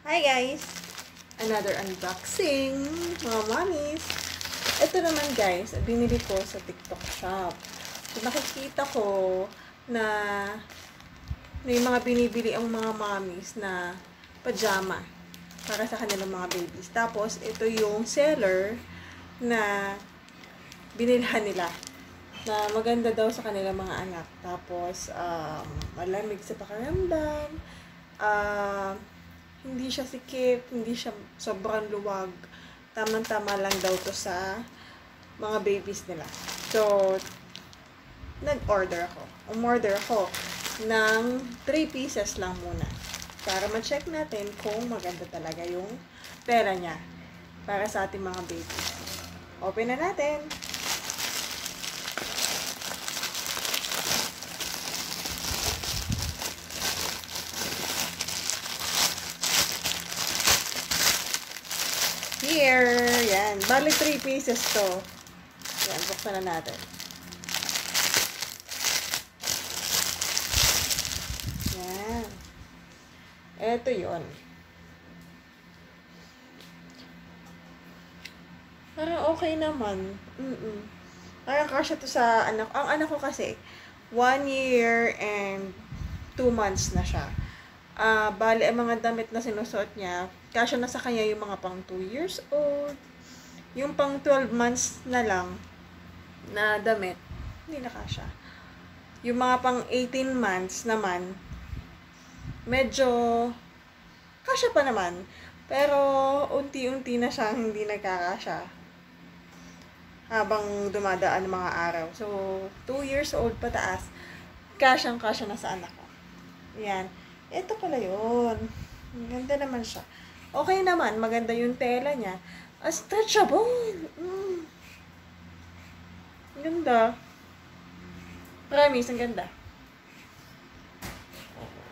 Hi guys! Another unboxing, mga mommies. Ito naman guys, binili ko sa TikTok shop. So, nakikita ko na may mga binibili ang mga mommies na pajama para sa kanilang mga babies. Tapos, ito yung seller na binilhan nila na maganda daw sa kanilang mga anak. Tapos, malamig sa pakiramdam. Hindi siya sikip, hindi siya sobrang luwag. Tamang-tama lang daw to sa mga babies nila. So, nag-order ako. Umorder ako ng 3 pieces lang muna. Para ma-check natin kung maganda talaga yung pera niya para sa ating mga babies. Open na natin! Here, yan. Bali 3 pieces to. Yan, buksan na natin. Yan. Ito yun. Parang okay naman. Parang kasya to sa anak. Ang anak ko kasi, 1 year and 2 months na siya. Bali, ang mga damit na sinusuot niya, kasya na sa kanya yung mga pang 2 years old. Yung pang 12 months na lang na damit, hindi na kasya. Yung mga pang 18 months naman, medyo kasya pa naman. Pero, unti-unti na siyang hindi nagkakasya habang dumadaan ng mga araw. So, 2 years old pataas, kasyang-kasya na sa anak ko. Yan. Ito pala yun. Ganda naman siya. Okay naman. Maganda yung tela niya. Stretchable. Ganda. Promise, ang ganda.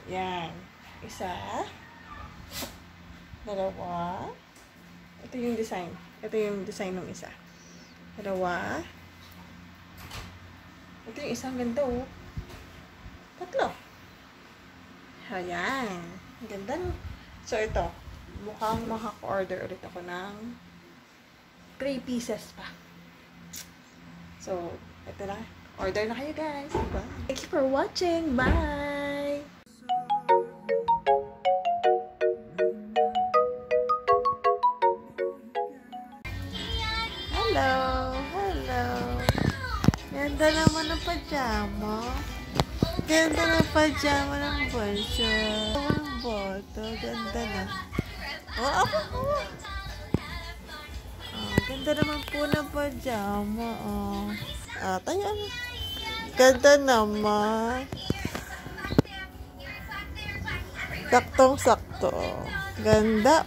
Yan. Isa. Dalawa. Ito yung design. Ito yung design ng isa. Dalawa. Ito yung isang ganda, oh. Tatlo. Ayan. Ganda, no? So, ito. Mukhang makaka-order ulit ako ng 3 pieces pa. So, ito na. Order na kayo, guys. Bye. Thank you for watching. Bye! Hello! Hello! Ganda naman ng pajama. Ganda ng pajama ng bolsa. Ng boto. Ganda na. Ganda naman po ng pajama. Tayo. Ganda naman. Saktong-sakto. Ganda,